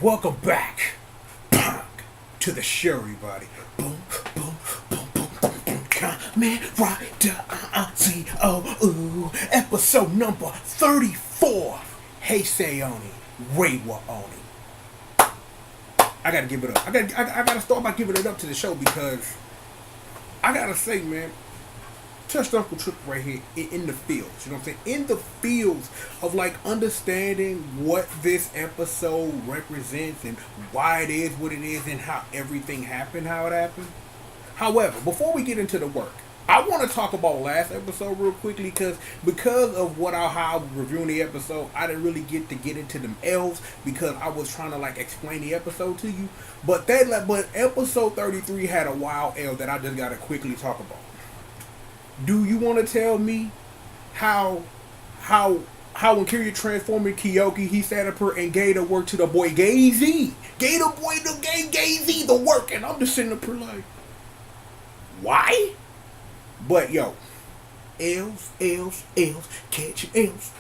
Welcome back to the show, everybody. Boom, boom, boom, boom, boom, boom. Kamen Rider Zi-O. Episode number 34. Heisei Oni, Reiwa Oni. I gotta give it up. I gotta start by giving it up to the show because I gotta say, man, touched Uncle Triple right here in the fields. You know what I'm saying? In the fields of like understanding what this episode represents and why it is what it is and how everything happened, how it happened. However, before we get into the work, I want to talk about last episode real quickly because of how I was reviewing the episode, I didn't really get into them L's because I was trying to like explain the episode to you. But episode 33 had a wild L that I just gotta quickly talk about. Do you want to tell me how when Kiryu transformed Kyoki, he sat up here and gave the work to the boy Gay-Z? Gave the boy Gay-Z the work, and I'm just sitting up here like, why? But yo, L's, catching L's.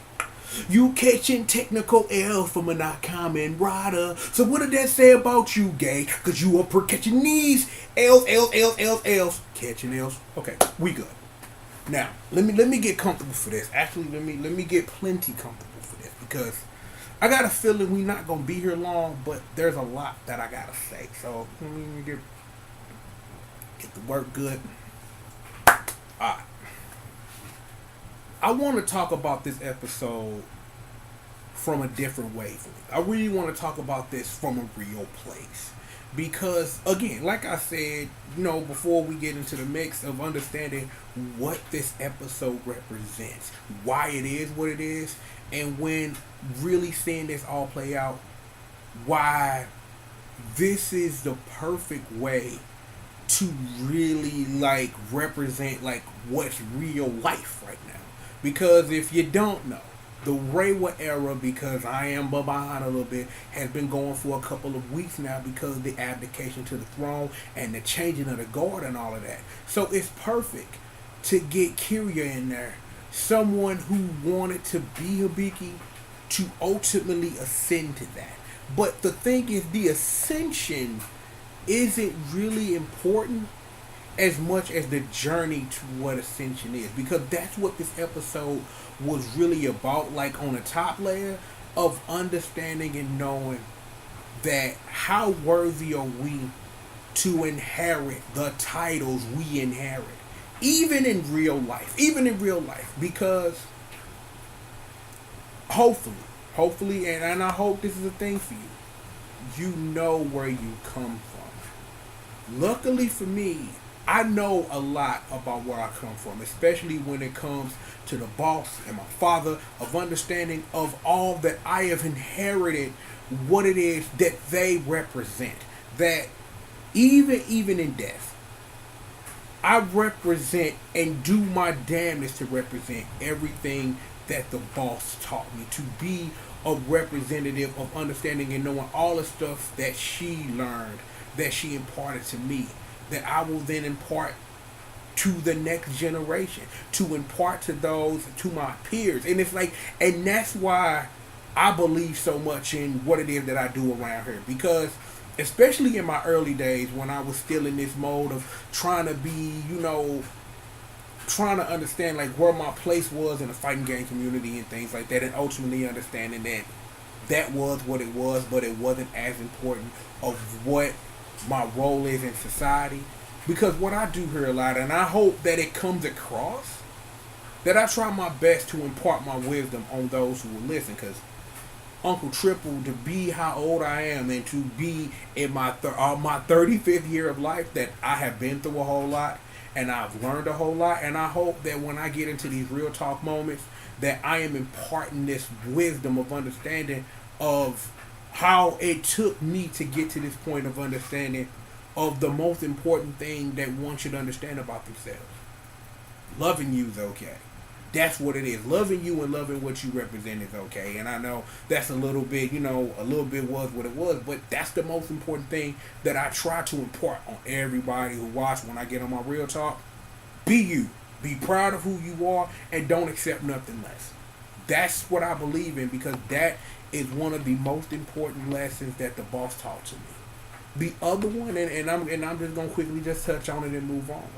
You catching technical L's from a not common rider. So what did that say about you, gay? Cause you up here catching these L's. Catching L's. Okay, we good. Now, let me get comfortable for this. Actually, let me get plenty comfortable for this because I got a feeling we're not gonna be here long, but there's a lot that I gotta say. So let me get the work good. Alright. I want to talk about this episode from a different way for me. I really want to talk about this from a real place. Because, again, like I said, before we get into the mix of understanding what this episode represents, why it is what it is, and when really seeing this all play out, why this is the perfect way to really, like, represent, like, what's real life right now. Because if you don't know, the Reiwa era, because I am behind a little bit, has been going for a couple of weeks now because of the abdication to the throne and the changing of the guard and all of that. So it's perfect to get Kiryu in there, someone who wanted to be Hibiki, to ultimately ascend to that. But the thing is, the ascension isn't really important as much as the journey to what ascension is, because that's what this episode was really about, like on the top layer of understanding and knowing that how worthy are we to inherit the titles we inherit, even in real life, because hopefully, and I hope this is a thing for you know where you come from. Luckily for me, I know a lot about where I come from, especially when it comes to the boss and my father, of understanding of all that I have inherited, what it is that they represent. That even in death, I represent and do my damnedest to represent everything that the boss taught me, to be a representative of understanding and knowing all the stuff that she learned, that she imparted to me, that I will then impart to the next generation, to impart to my peers. And it's like, and that's why I believe so much in what it is that I do around here. Because especially in my early days, when I was still in this mode of trying to be, trying to understand like where my place was in the fighting game community and things like that, and ultimately understanding that was what it was, but it wasn't as important of what my role is in society. Because what I do here a lot, and I hope that it comes across, that I try my best to impart my wisdom on those who will listen. Because Uncle Triple, to be how old I am and to be in my 35th year of life, that I have been through a whole lot and I've learned a whole lot. And I hope that when I get into these real talk moments, that I am imparting this wisdom of understanding of how it took me to get to this point of understanding of the most important thing that one should understand about themselves. Loving you is okay. That's what it is. Loving you and loving what you represent is okay. And I know that's a little bit was what it was, but that's the most important thing that I try to impart on everybody who watch when I get on my real talk. Be you. Be proud of who you are and don't accept nothing less. That's what I believe in, because that is one of the most important lessons that the boss taught to me. The other one, and I'm just gonna quickly just touch on it and move on,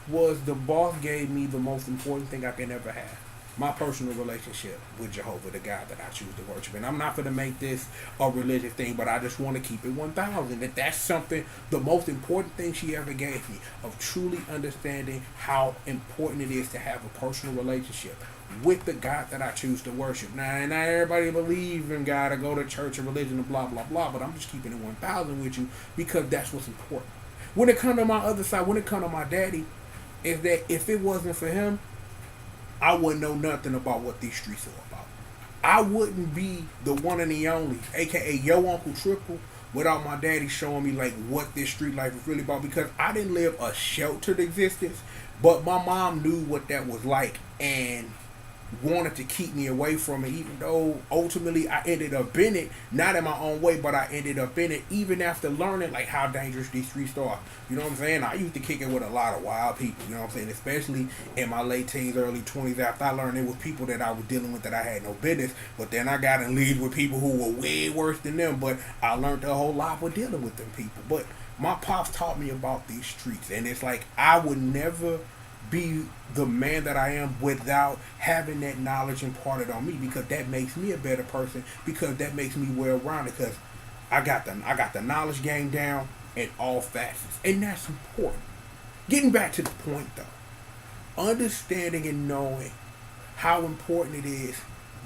was the boss gave me the most important thing I can ever have. My personal relationship with Jehovah, the God that I choose to worship. And I'm not going to make this a religious thing, but I just want to keep it 1,000. That's something, the most important thing she ever gave me, of truly understanding how important it is to have a personal relationship with the God that I choose to worship. Now, not everybody believes in God or go to church or religion and blah, blah, blah, but I'm just keeping it 1,000 with you because that's what's important. When it comes to my other side, when it comes to my daddy, is that if it wasn't for him, I wouldn't know nothing about what these streets are about. I wouldn't be the one and the only, aka Yo Uncle Triple, without my daddy showing me like what this street life is really about. Because I didn't live a sheltered existence, but my mom knew what that was like and wanted to keep me away from it, even though ultimately I ended up in it, not in my own way, but I ended up in it even after learning like how dangerous these streets are. You know what I'm saying? I used to kick it with a lot of wild people, you know what I'm saying? Especially in my late teens, early 20s, after I learned it was people that I was dealing with that I had no business, but then I got in leads with people who were way worse than them, but I learned a whole lot with dealing with them people. But my pops taught me about these streets, and it's like I would never be the man that I am without having that knowledge imparted on me, because that makes me a better person, because that makes me well-rounded, because I got the knowledge game down in all facets, and that's important. Getting back to the point though, understanding and knowing how important it is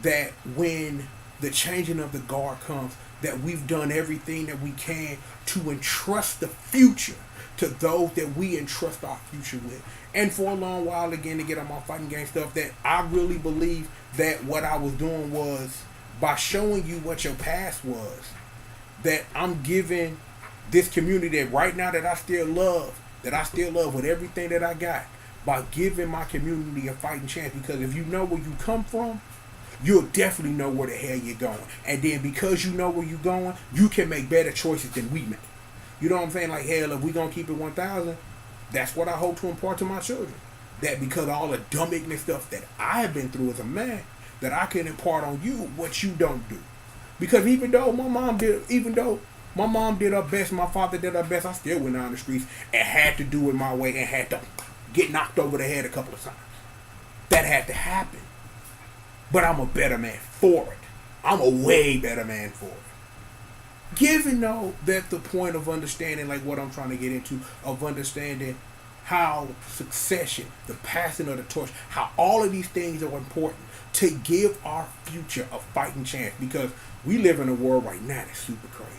that when the changing of the guard comes, that we've done everything that we can to entrust the future to those that we entrust our future with. And for a long while, again, to get on my fighting game stuff, that I really believe that what I was doing was, by showing you what your past was, that I'm giving this community that right now that I still love with everything that I got, by giving my community a fighting chance. Because if you know where you come from, you'll definitely know where the hell you're going. And then because you know where you're going, you can make better choices than we make. You know what I'm saying? Like, hell, if we gonna keep it 1,000, that's what I hope to impart to my children. That because of all the dumb ignorant stuff that I have been through as a man, that I can impart on you what you don't do. Because even though my mom did her best, my father did her best, I still went out on the streets and had to do it my way and had to get knocked over the head a couple of times. That had to happen. But I'm a better man for it. I'm a way better man for it. Given though that the point of understanding, like what I'm trying to get into, of understanding how succession, the passing of the torch, how all of these things are important to give our future a fighting chance, because we live in a world right now that's super crazy.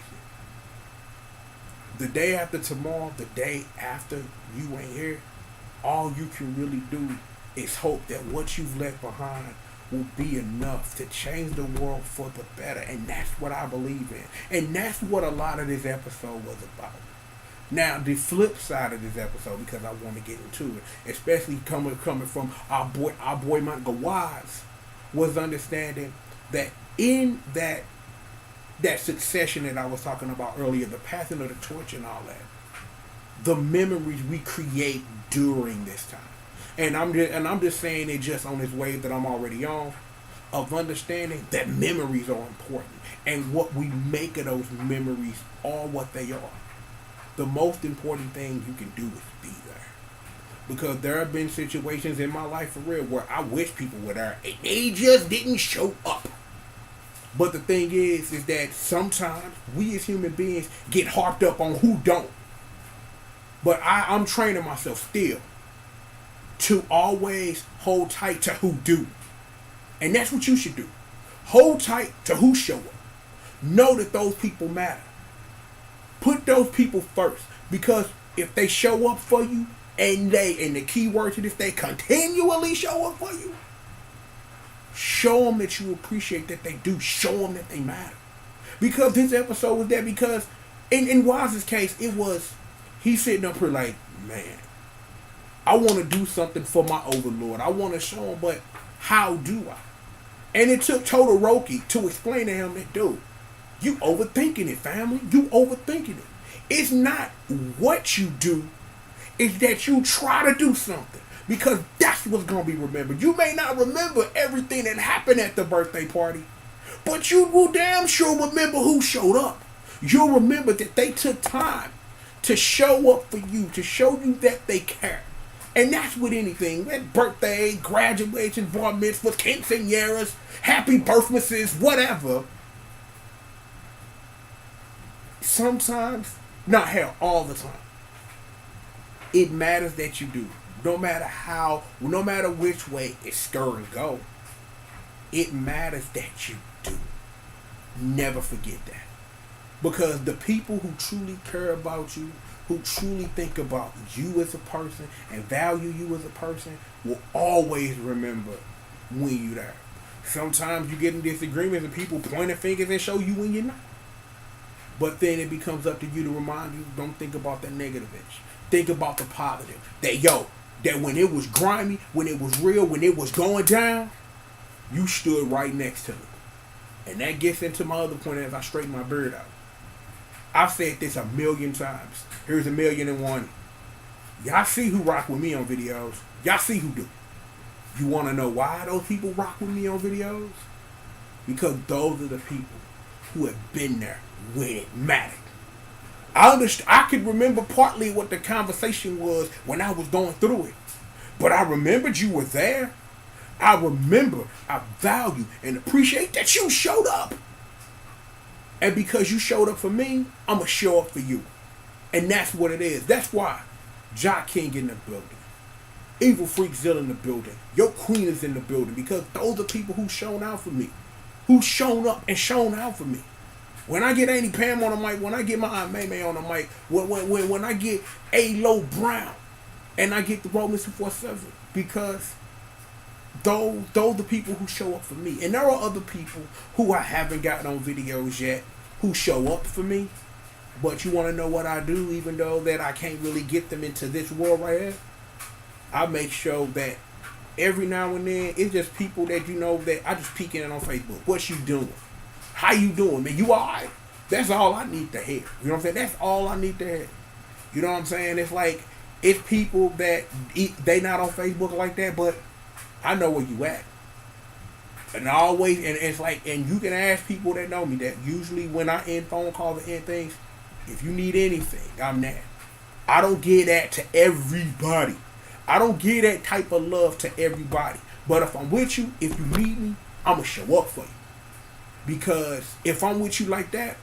The day after tomorrow, the day after you ain't here, all you can really do is hope that what you've left behind will be enough to change the world for the better. And that's what I believe in. And that's what a lot of this episode was about. Now, the flip side of this episode, because I want to get into it, especially coming from our boy Monica Wise, was understanding that in that succession that I was talking about earlier, the passing of the torch and all that, the memories we create during this time. And I'm just saying it just on this wave that I'm already on, of understanding that memories are important, and what we make of those memories are what they are. The most important thing you can do is be there. Because there have been situations in my life for real where I wish people were there and they just didn't show up. But the thing is that sometimes we as human beings get harped up on who don't. But I'm training myself still to always hold tight to who do. And that's what you should do. Hold tight to who show up. Know that those people matter. Put those people first. Because if they show up for you, and the key word to this, they continually show up for you, show them that you appreciate that they do. Show them that they matter. Because this episode was there because in Wise's case, it was, he's sitting up here like, man, I want to do something for my overlord. I want to show him, but how do I? And it took Todoroki to explain to him that, dude, you overthinking it, family. You overthinking it. It's not what you do. It's that you try to do something. Because that's what's going to be remembered. You may not remember everything that happened at the birthday party, But you will damn sure remember who showed up. You'll remember that they took time to show up for you, to show you that they care. And that's with anything. That birthday, graduation, bar mitzvahs, quinceañeras, happy birthdays, whatever. Sometimes, not hell, all the time. It matters that you do. No matter how, no matter which way it's stir and go. It matters that you do. Never forget that. Because the people who truly care about you, who truly think about you as a person and value you as a person, will always remember when you're there. Sometimes you get in disagreements and people pointing fingers and show you when you're not. But then it becomes up to you to remind you, don't think about that negative edge. Think about the positive. That when it was grimy, when it was real, when it was going down, you stood right next to it. And that gets into my other point as I straighten my beard out. I've said this a million times. Here's 1,000,001. Y'all see who rock with me on videos. Y'all see who do. You want to know why those people rock with me on videos? Because those are the people who have been there when it mattered. I could remember partly what the conversation was when I was going through it. But I remembered you were there. I remember, I value and appreciate that you showed up. And because you showed up for me, I'm going to show up for you. And that's what it is. That's why Jock King in the building. Evil Freak Zilla in the building. Your queen is in the building. Because those are people who shown out for me. Who shown up and shown out for me. When I get Auntie Pam on the mic, when I get my Aunt May May on the mic, when I get A-Lo Brown, and I get the Roman 247, because those the people who show up for me. And there are other people who I haven't gotten on videos yet who show up for me. But you want to know what I do, even though that I can't really get them into this world right here? I make sure that every now and then, it's just people that you know that I just peek in on Facebook. What you doing? How you doing, man? You alright? That's all I need to hear. You know what I'm saying? That's all I need to hear. You know what I'm saying? It's like, it's people that they not on Facebook like that, but I know where you at. And it's like, and you can ask people that know me that usually when I end phone calls and end things, if you need anything, I'm there. I don't give that to everybody. I don't give that type of love to everybody. But if I'm with you, if you need me, I'm going to show up for you. Because if I'm with you like that,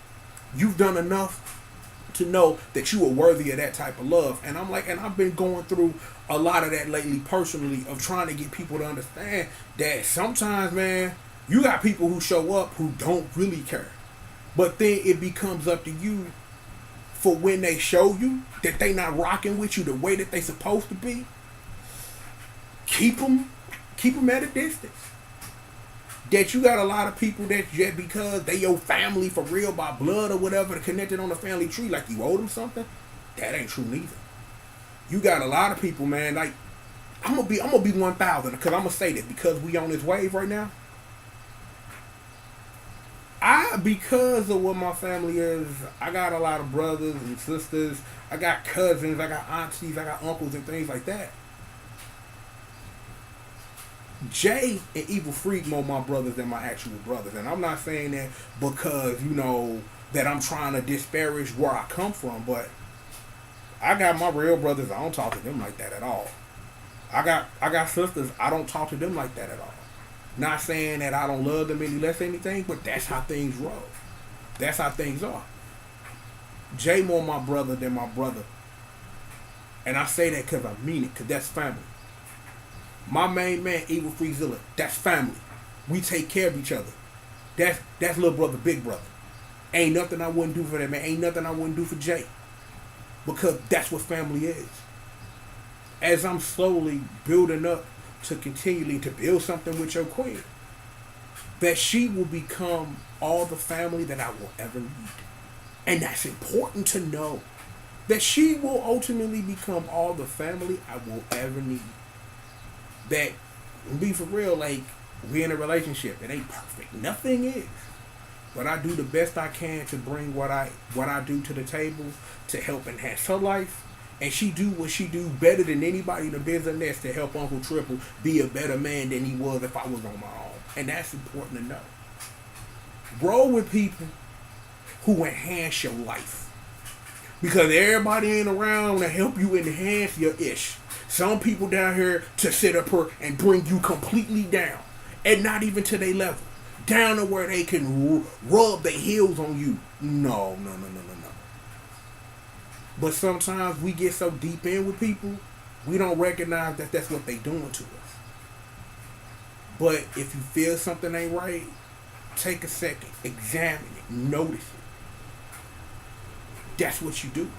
you've done enough to know that you are worthy of that type of love. And I've been going through a lot of that lately personally, of trying to get people to understand that sometimes, man, you got people who show up who don't really care. But then it becomes up to you for when they show you that they not rocking with you the way that they supposed to be. Keep them at a distance. That you got a lot of people that just because they your family for real by blood or whatever, connected on the family tree, like you owe them something. That ain't true neither. You got a lot of people, man. Like I'm gonna be 1,000 because I'm gonna say that because we on this wave right now. Because of what my family is, I got a lot of brothers and sisters. I got cousins. I got aunties. I got uncles and things like that. Jay and Evil Freak more my brothers than my actual brothers. And I'm not saying that because, you know, that I'm trying to disparage where I come from, but I got my real brothers, I don't talk to them like that at all. I got sisters, I don't talk to them like that at all. Not saying that I don't love them any less than anything, but that's how things roll. That's how things are. Jay more my brother than my brother. And I say that because I mean it, because that's family. My main man, Evil Freezilla, that's family. We take care of each other. That's little brother, big brother. Ain't nothing I wouldn't do for that man. Ain't nothing I wouldn't do for Jay. Because that's what family is. As I'm slowly building up to continually to build something with your queen, that she will become all the family that I will ever need. And that's important to know. That she will ultimately become all the family I will ever need. That, be for real, like, we in a relationship. It ain't perfect. Nothing is. But I do the best I can to bring what I do to the table to help enhance her life. And she do what she do better than anybody in the business to help Uncle Triple be a better man than he was if I was on my own. And that's important to know. Roll with people who enhance your life. Because everybody ain't around to help you enhance your ish. Some people down here to sit up here and bring you completely down. And not even to their level. Down to where they can rub their heels on you. No. But sometimes we get so deep in with people, we don't recognize that that's what they doing to us. But if you feel something ain't right, take a second, examine it, notice it. That's what you do.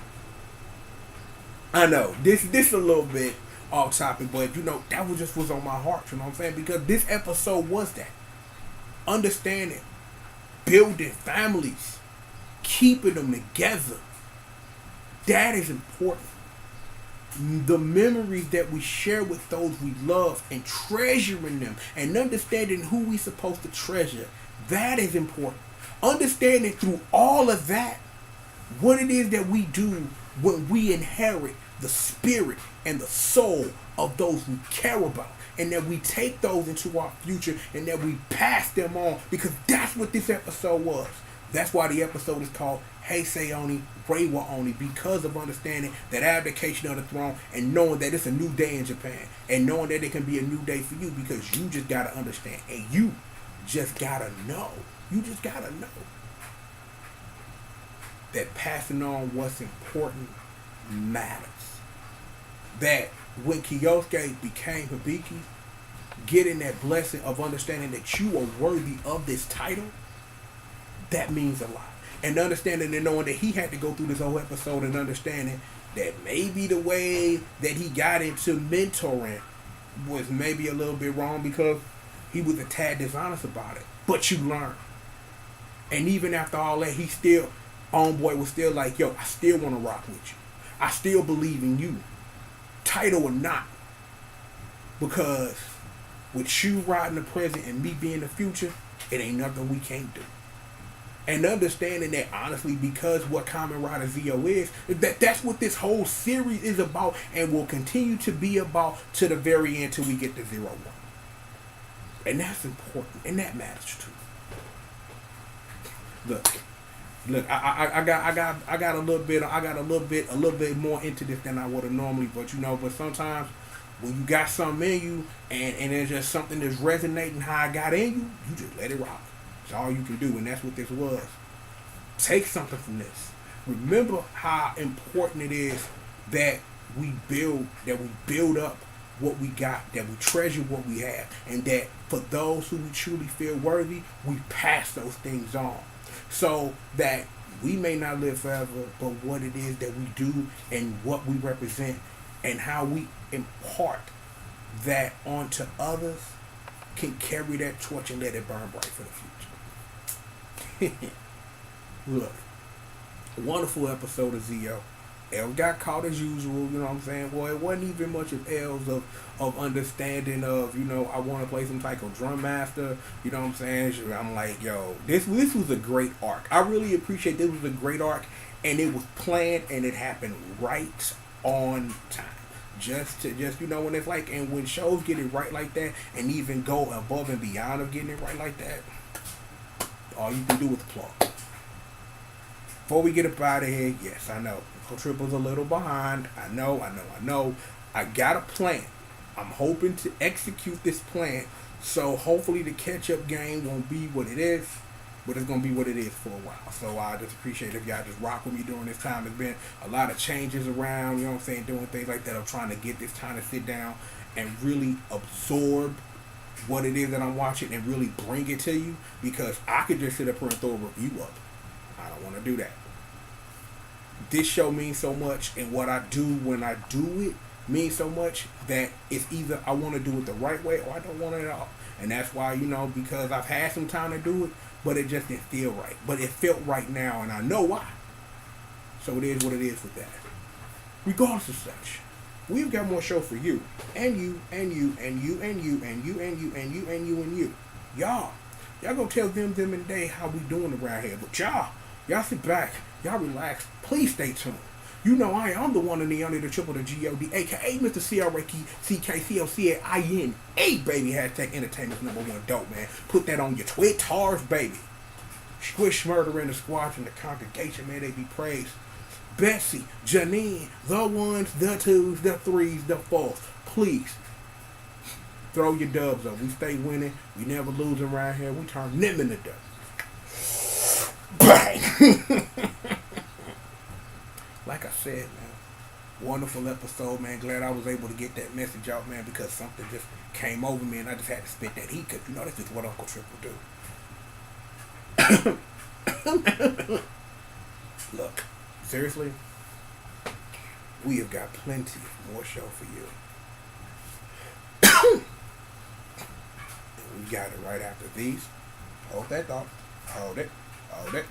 I know, this a little bit off topic, but that was on my heart, you know what I'm saying? Because this episode was that. Understanding, building families, keeping them together. That is important. The memories that we share with those we love and treasuring them and understanding who we supposed to treasure, that is important. Understanding through all of that what it is that we do when we inherit the spirit and the soul of those we care about, and that we take those into our future and that we pass them on, because that's what this episode was. That's why the episode is called Heisei Oni, Reiwa Oni, because of understanding that abdication of the throne and knowing that it's a new day in Japan and knowing that it can be a new day for you, because you just got to understand and you just got to know. You just got to know that passing on what's important matters. That when Kyosuke became Hibiki, getting that blessing of understanding that you are worthy of this title, that means a lot. And understanding and knowing that he had to go through this whole episode and understanding that maybe the way that he got into mentoring was maybe a little bit wrong because he was a tad dishonest about it. But you learn. And even after all that, he still, homeboy was still like, yo, I still want to rock with you. I still believe in you. Title or not. Because with you riding the present and me being the future, it ain't nothing we can't do. And understanding that honestly, because what Kamen Rider Zi-O is, that's what this whole series is about and will continue to be about to the very end till we get to 0-1. And that's important. And that matters too. Look, I got a little bit more into this than I would have normally, but sometimes when you got something in you and there's just something that's resonating how I got in you, you just let it rock. It's all you can do, and that's what this was. Take something from this. Remember how important it is that we build up what we got, that we treasure what we have, and that for those who we truly feel worthy, we pass those things on. So that we may not live forever, but what it is that we do and what we represent and how we impart that onto others can carry that torch and let it burn bright for the future. Look, wonderful episode of Zi-O. L got caught as usual, you know what I'm saying? Boy, it wasn't even much of L's of understanding of, I want to play some type of drum master, you know what I'm saying? I'm like, yo, this was a great arc. I really appreciate this was a great arc, and it was planned, and it happened right on time. Just when it's like, and when shows get it right like that, and even go above and beyond of getting it right like that, all you can do is applaud. Before we get up out of here, yes, I know. Triple's a little behind. I know. I got a plan. I'm hoping to execute this plan. So hopefully the catch-up game won't be what it is, but it's going to be what it is for a while. So I just appreciate if y'all just rock with me during this time. There's been a lot of changes around, you know what I'm saying, doing things like that. I'm trying to get this time to sit down and really absorb what it is that I'm watching and really bring it to you, because I could just sit up here and throw a review up. I don't want to do that. This show means so much, and what I do when I do it means so much that it's either I want to do it the right way or I don't want it at all. And that's why, because I've had some time to do it, but it just didn't feel right. But it felt right now, and I know why. So it is what it is with that. Regardless of such, we've got more show for you, and you, and you, and you, and you, and you, and you, and you, and you, and you. Y'all go tell them and they how we doing around here. But y'all sit back. Y'all relax. Please stay tuned. I'm the one and the only, the triple, the G.O.D, a.k.a. Mr. CRAKCKCLCAINA, baby. # entertainment's #1 dope, man. Put that on your Twitters, baby. Squish Murder and the Squatch and the congregation, may they be praised. Betsy, Janine, the ones, the twos, the threes, the fours. Please, throw your dubs up. We stay winning. We never losing around here. We turn them into dubs. Bang! Like I said, man, wonderful episode, man. Glad I was able to get that message out, man, because something just came over me and I just had to spit that heat, because, you know, that's just what Uncle Triple do. Look, seriously, we have got plenty more show for you. And we got it right after these. Hold that thought. Hold it. Hold it.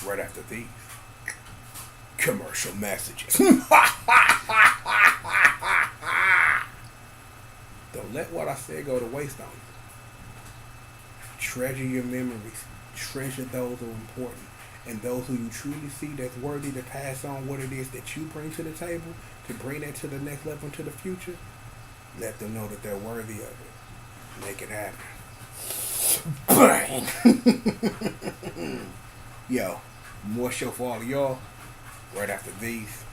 Right after these commercial messages. Don't let what I said go to waste on you. Treasure your memories. Treasure those who are important. And those who you truly see that's worthy to pass on what it is that you bring to the table, to bring that to the next level into the future, let them know that they're worthy of it. Make it happen. Bang! Yo, more show for all of y'all right after these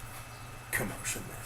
commercial messages.